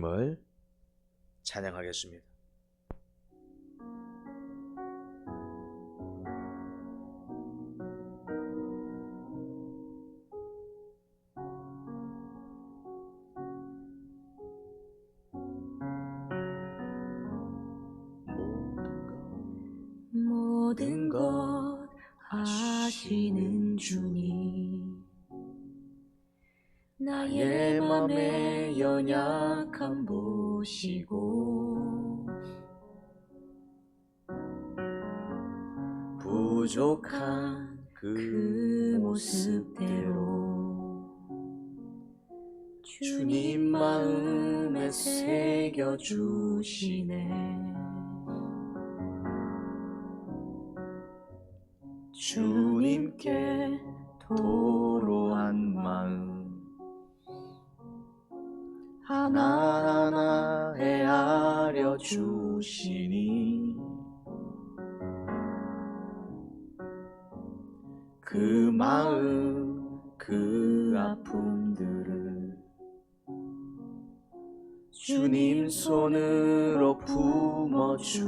을 찬양하겠습니다. 모든 것 아시는 주님, 나의 맘의 연약함 보시고 부족한 그 모습대로 주님 마음에 새겨주시네. 주님께 도로한 마음 하나하나 헤아려 주시니 그 마음 그 아픔들을 주님 손으로 품어주시네.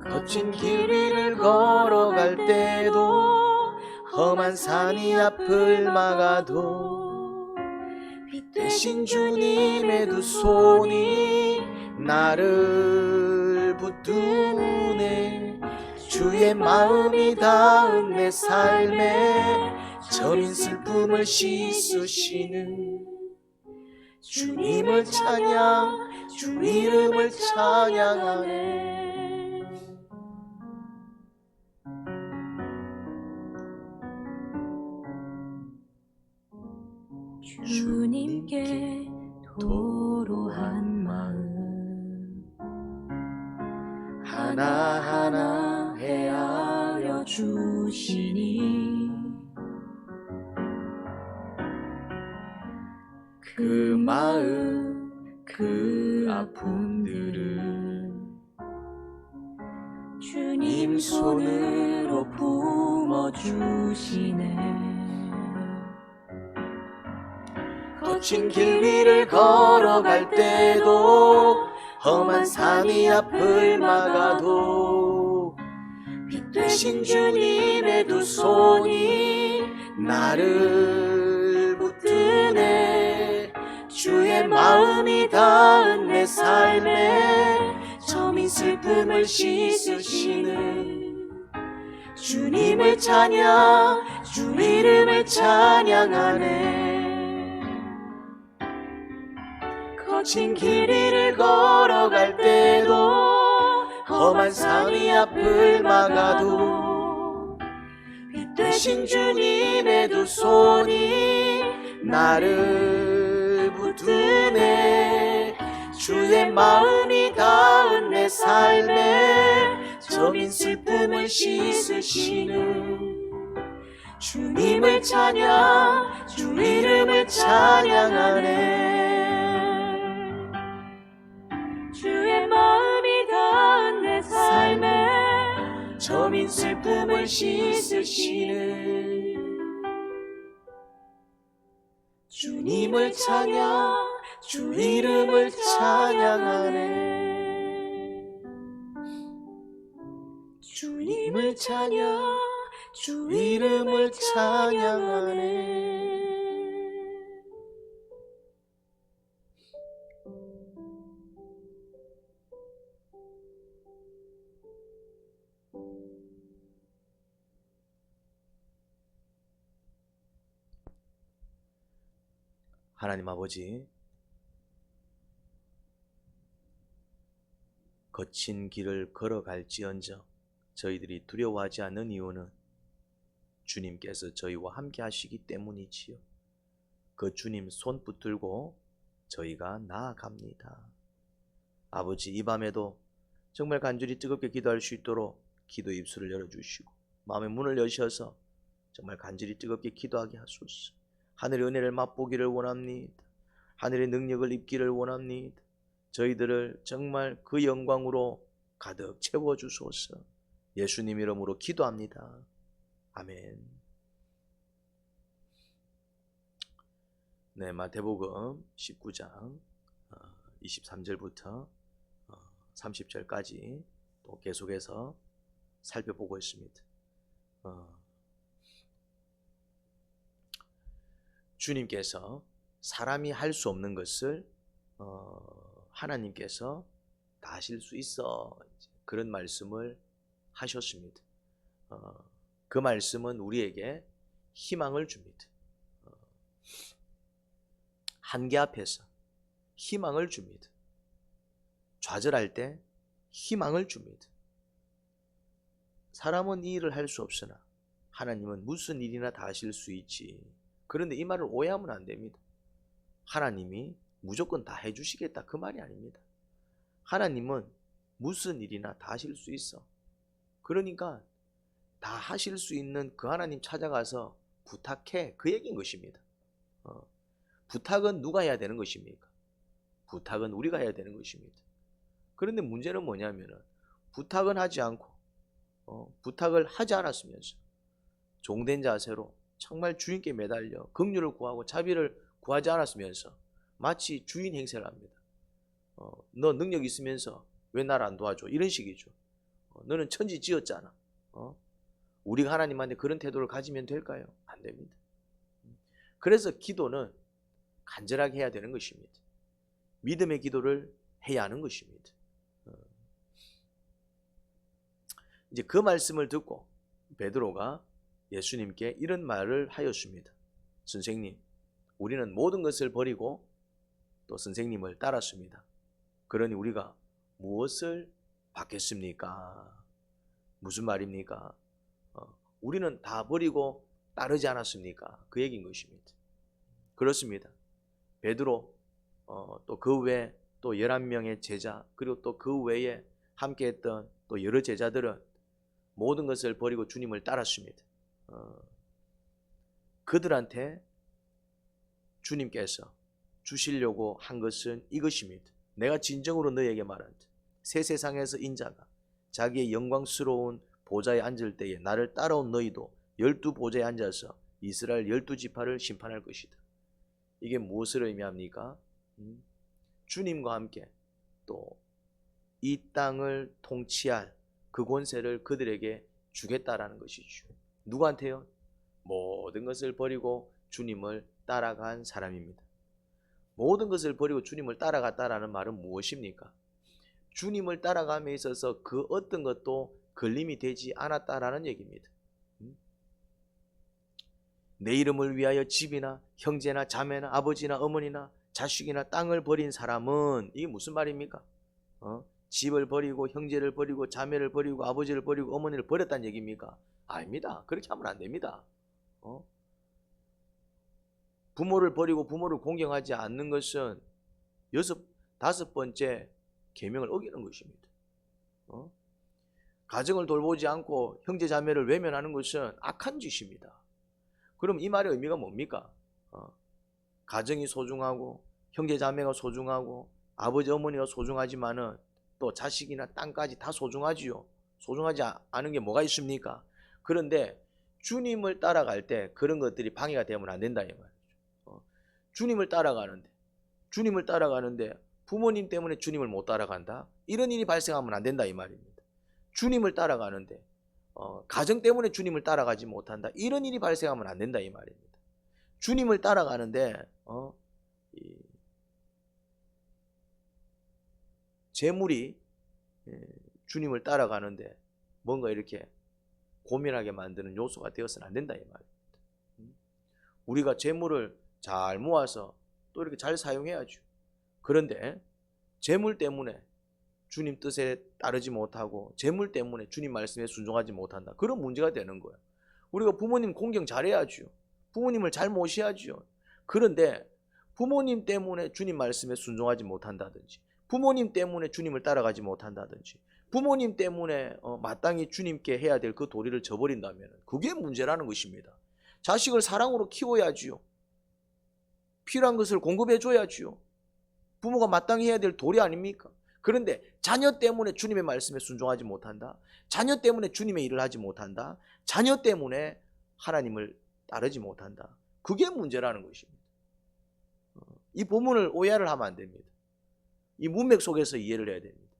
거친 길 위를 걸어갈 때도 험한 산이 앞을 막아도 빛 대신 주님의 두 손이 나를 붙드네. 주의 마음이 닿은 내 삶에 저린 슬픔을 씻으시는 주님을 찬양, 주 이름을 찬양하네. 주님께 도로한 마음 하나하나 헤아려 주시니 그 마음 그 아픔들을 주님 손으로 품어주시네. 거친 길 위를 걸어갈 때도 험한 산이 앞을 막아도 빛 대신 주님의 두 손이 나를 붙드네. 주의 마음이 닿은 내 삶에 저민 슬픔을 씻으시는 주님을 찬양, 주 이름을 찬양하네. 거친 길 위를 걸어갈 때도 험한 산이 앞을 막아도 빛 대신 주님의 두 손이 나를 붙드네. 주의 마음이 닿은 내 삶에 저민 슬픔을 씻으시는 주님을 찬양, 주 이름을 찬양하네. 주의 마음이 닿은 내 삶에 저민 슬픔을 씻으시는 주님을 찬양, 주 이름을 찬양하네. 주님을 찬양, 주 이름을 찬양하네. 하나님 아버지, 거친 길을 걸어갈지언정 저희들이 두려워하지 않는 이유는 주님께서 저희와 함께 하시기 때문이지요. 그 주님 손 붙들고 저희가 나아갑니다. 아버지, 이 밤에도 정말 간절히 뜨겁게 기도할 수 있도록 기도 입술을 열어주시고 마음의 문을 여셔서 정말 간절히 뜨겁게 기도하게 하소서. 하늘의 은혜를 맛보기를 원합니다. 하늘의 능력을 입기를 원합니다. 저희들을 정말 그 영광으로 가득 채워주소서. 예수님 이름으로 기도합니다. 아멘. 네, 마태복음 19장 23절부터 30절까지 또 계속해서 살펴보고 있습니다. 주님께서 사람이 할 수 없는 것을 하나님께서 다 하실 수 있어, 그런 말씀을 하셨습니다. 그 말씀은 우리에게 희망을 줍니다. 한계 앞에서 희망을 줍니다. 좌절할 때 희망을 줍니다. 사람은 이 일을 할 수 없으나 하나님은 무슨 일이나 다 하실 수 있지. 그런데 이 말을 오해하면 안 됩니다. 하나님이 무조건 다 해주시겠다, 그 말이 아닙니다. 하나님은 무슨 일이나 다 하실 수 있어. 그러니까 다 하실 수 있는 그 하나님 찾아가서 부탁해, 그 얘기인 것입니다. 부탁은 누가 해야 되는 것입니까? 부탁은 우리가 해야 되는 것입니다. 그런데 문제는 뭐냐면은 부탁은 하지 않고 부탁을 하지 않았으면서 종된 자세로 정말 주인께 매달려 긍휼을 구하고 자비를 구하지 않았으면서 마치 주인 행세를 합니다. 너 능력 있으면서 왜 나를 안 도와줘? 이런 식이죠. 너는 천지 지었잖아. 우리가 하나님한테 그런 태도를 가지면 될까요? 안 됩니다. 그래서 기도는 간절하게 해야 되는 것입니다. 믿음의 기도를 해야 하는 것입니다. 이제 그 말씀을 듣고 베드로가 예수님께 이런 말을 하였습니다. 선생님, 우리는 모든 것을 버리고 또 선생님을 따랐습니다. 그러니 우리가 무엇을 받겠습니까? 무슨 말입니까? 우리는 다 버리고 따르지 않았습니까? 그 얘기인 것입니다. 그렇습니다. 베드로, 또 그 외에 또 11명의 제자, 그리고 또 그 외에 함께했던 또 여러 제자들은 모든 것을 버리고 주님을 따랐습니다. 그들한테 주님께서 주시려고 한 것은 이것입니다. 내가 진정으로 너에게 말한다. 새 세상에서 인자가 자기의 영광스러운 보좌에 앉을 때에 나를 따라온 너희도 12보좌에 앉아서 이스라엘 12지파를 심판할 것이다. 이게 무엇을 의미합니까? 주님과 함께 또 이 땅을 통치할 그 권세를 그들에게 주겠다라는 것이죠. 누구한테요? 모든 것을 버리고 주님을 따라간 사람입니다. 모든 것을 버리고 주님을 따라갔다라는 말은 무엇입니까? 주님을 따라감에 있어서 그 어떤 것도 걸림이 되지 않았다라는 얘기입니다. 내 이름을 위하여 집이나 형제나 자매나 아버지나 어머니나 자식이나 땅을 버린 사람은, 이게 무슨 말입니까? 집을 버리고 형제를 버리고 자매를 버리고 아버지를 버리고 어머니를 버렸다는 얘기입니까? 아닙니다. 그렇게 하면 안 됩니다. 부모를 버리고 부모를 공경하지 않는 것은 다섯 번째 계명을 어기는 것입니다. 가정을 돌보지 않고 형제 자매를 외면하는 것은 악한 짓입니다. 그럼 이 말의 의미가 뭡니까? 가정이 소중하고 형제 자매가 소중하고 아버지 어머니가 소중하지만은 또 자식이나 땅까지 다 소중하지요. 소중하지 않은 게 뭐가 있습니까? 그런데 주님을 따라갈 때 그런 것들이 방해가 되면 안 된다 이 말이죠. 주님을 따라가는데 부모님 때문에 주님을 못 따라간다, 이런 일이 발생하면 안 된다 이 말입니다. 주님을 따라가는데 가정 때문에 주님을 따라가지 못한다, 이런 일이 발생하면 안 된다 이 말입니다. 주님을 따라가는데 재물이 주님을 따라가는데 뭔가 이렇게 고민하게 만드는 요소가 되어서는 안 된다 이 말입니다. 우리가 재물을 잘 모아서 또 이렇게 잘 사용해야죠. 그런데 재물 때문에 주님 뜻에 따르지 못하고 재물 때문에 주님 말씀에 순종하지 못한다, 그런 문제가 되는 거예요. 우리가 부모님 공경 잘해야죠. 부모님을 잘 모셔야죠. 그런데 부모님 때문에 주님 말씀에 순종하지 못한다든지, 부모님 때문에 주님을 따라가지 못한다든지, 부모님 때문에 마땅히 주님께 해야 될 그 도리를 저버린다면 그게 문제라는 것입니다. 자식을 사랑으로 키워야지요. 필요한 것을 공급해줘야지요. 부모가 마땅히 해야 될 도리 아닙니까? 그런데 자녀 때문에 주님의 말씀에 순종하지 못한다, 자녀 때문에 주님의 일을 하지 못한다, 자녀 때문에 하나님을 따르지 못한다, 그게 문제라는 것입니다. 이 본문을 오해를 하면 안 됩니다. 이 문맥 속에서 이해를 해야 됩니다.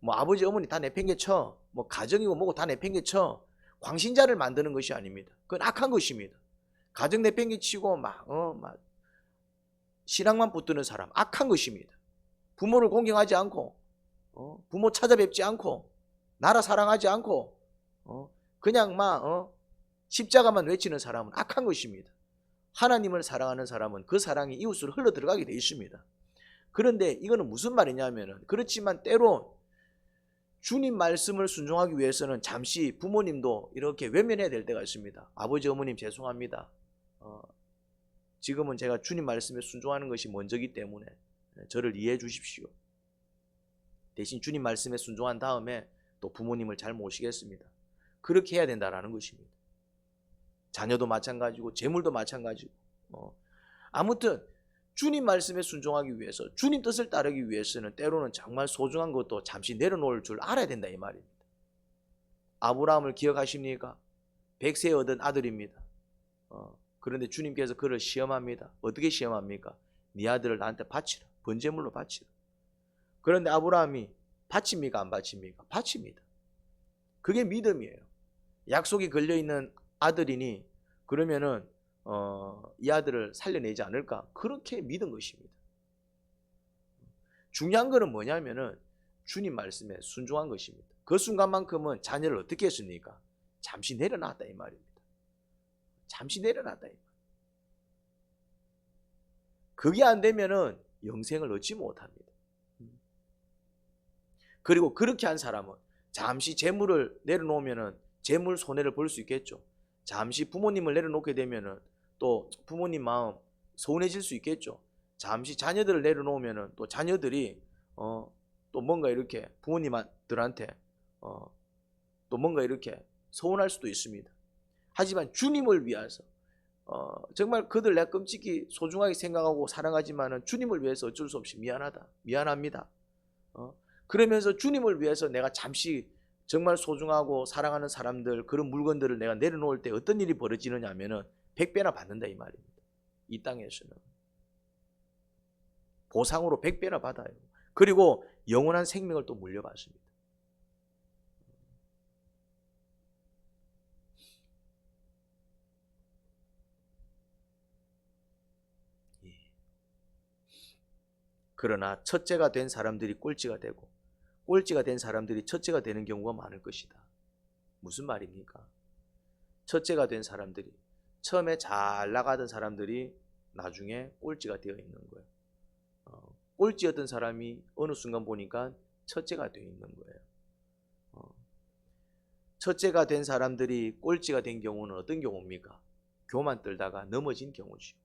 뭐 아버지 어머니 다 내팽개쳐, 뭐 가정이고 뭐고 다 내팽개쳐, 광신자를 만드는 것이 아닙니다. 그건 악한 것입니다. 가정 내팽개치고 막 신앙만 붙드는 사람 악한 것입니다. 부모를 공경하지 않고 부모 찾아뵙지 않고 나라 사랑하지 않고 그냥 십자가만 외치는 사람은 악한 것입니다. 하나님을 사랑하는 사람은 그 사랑이 이웃으로 흘러 들어가게 돼 있습니다. 그런데 이거는 무슨 말이냐면은, 그렇지만 때론 주님 말씀을 순종하기 위해서는 잠시 부모님도 이렇게 외면해야 될 때가 있습니다. 아버지 어머님 죄송합니다. 지금은 제가 주님 말씀에 순종하는 것이 먼저기 때문에 저를 이해해 주십시오. 대신 주님 말씀에 순종한 다음에 또 부모님을 잘 모시겠습니다. 그렇게 해야 된다라는 것입니다. 자녀도 마찬가지고 재물도 마찬가지고 아무튼 주님 말씀에 순종하기 위해서, 주님 뜻을 따르기 위해서는 때로는 정말 소중한 것도 잠시 내려놓을 줄 알아야 된다 이 말입니다. 아브라함을 기억하십니까? 100세 얻은 아들입니다. 그런데 주님께서 그를 시험합니다. 어떻게 시험합니까? 네 아들을 나한테 바치라. 번제물로 바치라. 그런데 아브라함이 바칩니까? 안 바칩니까? 바칩니다. 그게 믿음이에요. 약속이 걸려있는 아들이니 그러면은 이 아들을 살려내지 않을까? 그렇게 믿은 것입니다. 중요한 것은 뭐냐면은 주님 말씀에 순종한 것입니다. 그 순간만큼은 자녀를 어떻게 했습니까? 잠시 내려놨다 이 말입니다. 잠시 내려놨다 이 말. 그게 안 되면은 영생을 얻지 못합니다. 그리고 그렇게 한 사람은 잠시 재물을 내려놓으면은 재물 손해를 볼 수 있겠죠. 잠시 부모님을 내려놓게 되면은 또 부모님 마음 서운해질 수 있겠죠. 잠시 자녀들을 내려놓으면은 또 자녀들이 또 뭔가 이렇게 부모님들한테 또 뭔가 이렇게 서운할 수도 있습니다. 하지만 주님을 위해서 정말 그들 내가 끔찍히 소중하게 생각하고 사랑하지만은 주님을 위해서 어쩔 수 없이 미안합니다. 그러면서 주님을 위해서 내가 잠시 정말 소중하고 사랑하는 사람들, 그런 물건들을 내가 내려놓을 때 어떤 일이 벌어지느냐 하면은 100배나 받는다 이 말입니다. 이 땅에서는 보상으로 100배나 받아요. 그리고 영원한 생명을 또 물려받습니다. 그러나 첫째가 된 사람들이 꼴찌가 되고 꼴찌가 된 사람들이 첫째가 되는 경우가 많을 것이다. 무슨 말입니까? 첫째가 된 사람들이, 처음에 잘 나가던 사람들이 나중에 꼴찌가 되어 있는 거예요. 꼴찌였던 사람이 어느 순간 보니까 첫째가 되어 있는 거예요. 첫째가 된 사람들이 꼴찌가 된 경우는 어떤 경우입니까? 교만 떨다가 넘어진 경우죠.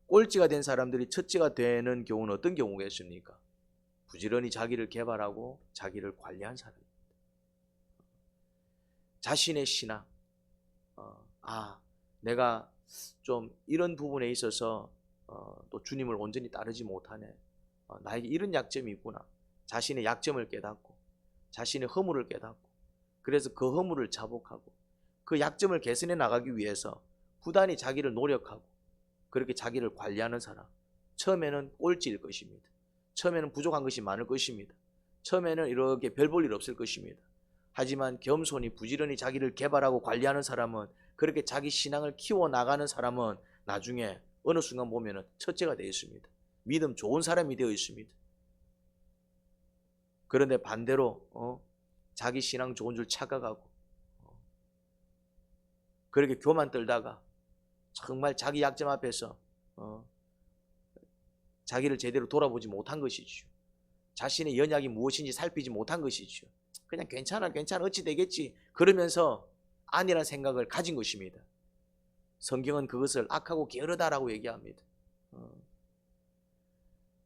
꼴찌가 된 사람들이 첫째가 되는 경우는 어떤 경우겠습니까? 부지런히 자기를 개발하고 자기를 관리한 사람입니다. 자신의 신앙, 내가 좀 이런 부분에 있어서 또 주님을 온전히 따르지 못하네. 나에게 이런 약점이 있구나. 자신의 약점을 깨닫고 자신의 허물을 깨닫고 그래서 그 허물을 자복하고 그 약점을 개선해 나가기 위해서 부단히 자기를 노력하고 그렇게 자기를 관리하는 사람, 처음에는 꼴찌일 것입니다. 처음에는 부족한 것이 많을 것입니다. 처음에는 이렇게 별 볼 일 없을 것입니다. 하지만 겸손히 부지런히 자기를 개발하고 관리하는 사람은, 그렇게 자기 신앙을 키워나가는 사람은 나중에 어느 순간 보면 첫째가 되어 있습니다. 믿음 좋은 사람이 되어 있습니다. 그런데 반대로 자기 신앙 좋은 줄 착각하고 그렇게 교만 떨다가 정말 자기 약점 앞에서 자기를 제대로 돌아보지 못한 것이죠. 자신의 연약이 무엇인지 살피지 못한 것이죠. 그냥 괜찮아 어찌 되겠지 그러면서 아니란 생각을 가진 것입니다. 성경은 그것을 악하고 게으르다라고 얘기합니다.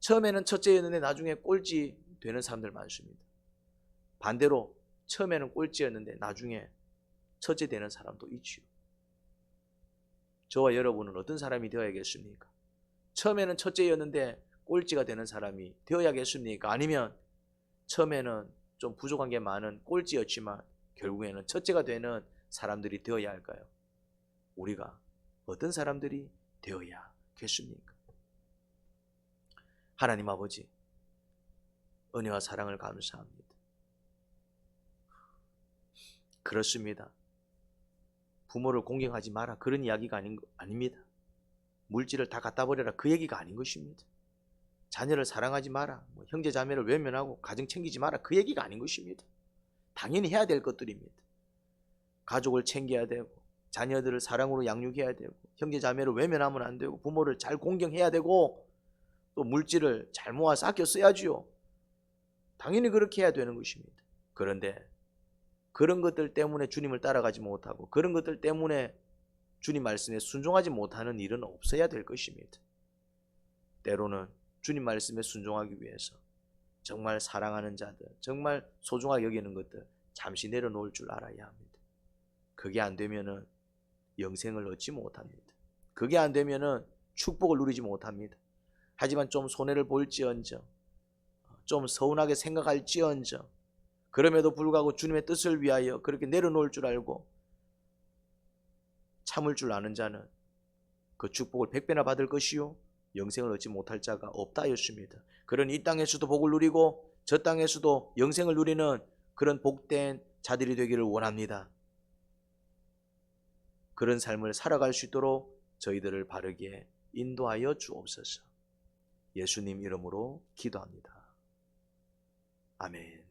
처음에는 첫째였는데 나중에 꼴찌 되는 사람들 많습니다. 반대로 처음에는 꼴찌였는데 나중에 첫째 되는 사람도 있지요. 저와 여러분은 어떤 사람이 되어야겠습니까? 처음에는 첫째였는데 꼴찌가 되는 사람이 되어야겠습니까? 아니면 처음에는 좀 부족한 게 많은 꼴찌였지만 결국에는 첫째가 되는 사람들이 되어야 할까요? 우리가 어떤 사람들이 되어야겠습니까? 하나님 아버지, 은혜와 사랑을 감사합니다. 그렇습니다. 부모를 공경하지 마라, 그런 이야기가 아닙니다. 물질을 다 갖다 버려라, 그 얘기가 아닌 것입니다. 자녀를 사랑하지 마라, 형제 자매를 외면하고 가정 챙기지 마라, 그 얘기가 아닌 것입니다. 당연히 해야 될 것들입니다. 가족을 챙겨야 되고, 자녀들을 사랑으로 양육해야 되고, 형제 자매를 외면하면 안 되고, 부모를 잘 공경해야 되고, 또 물질을 잘 모아서 아껴 써야지요. 당연히 그렇게 해야 되는 것입니다. 그런데 그런 것들 때문에 주님을 따라가지 못하고, 그런 것들 때문에 주님 말씀에 순종하지 못하는 일은 없어야 될 것입니다. 때로는 주님 말씀에 순종하기 위해서 정말 사랑하는 자들, 정말 소중하게 여기는 것들 잠시 내려놓을 줄 알아야 합니다. 그게 안 되면은 영생을 얻지 못합니다. 그게 안 되면은 축복을 누리지 못합니다. 하지만 좀 손해를 볼지언정, 좀 서운하게 생각할지언정, 그럼에도 불구하고 주님의 뜻을 위하여 그렇게 내려놓을 줄 알고 참을 줄 아는 자는 그 축복을 100배나 받을 것이요 영생을 얻지 못할 자가 없다 하였습니다. 그런 이 땅에서도 복을 누리고 저 땅에서도 영생을 누리는 그런 복된 자들이 되기를 원합니다. 그런 삶을 살아갈 수 있도록 저희들을 바르게 인도하여 주옵소서. 예수님 이름으로 기도합니다. 아멘.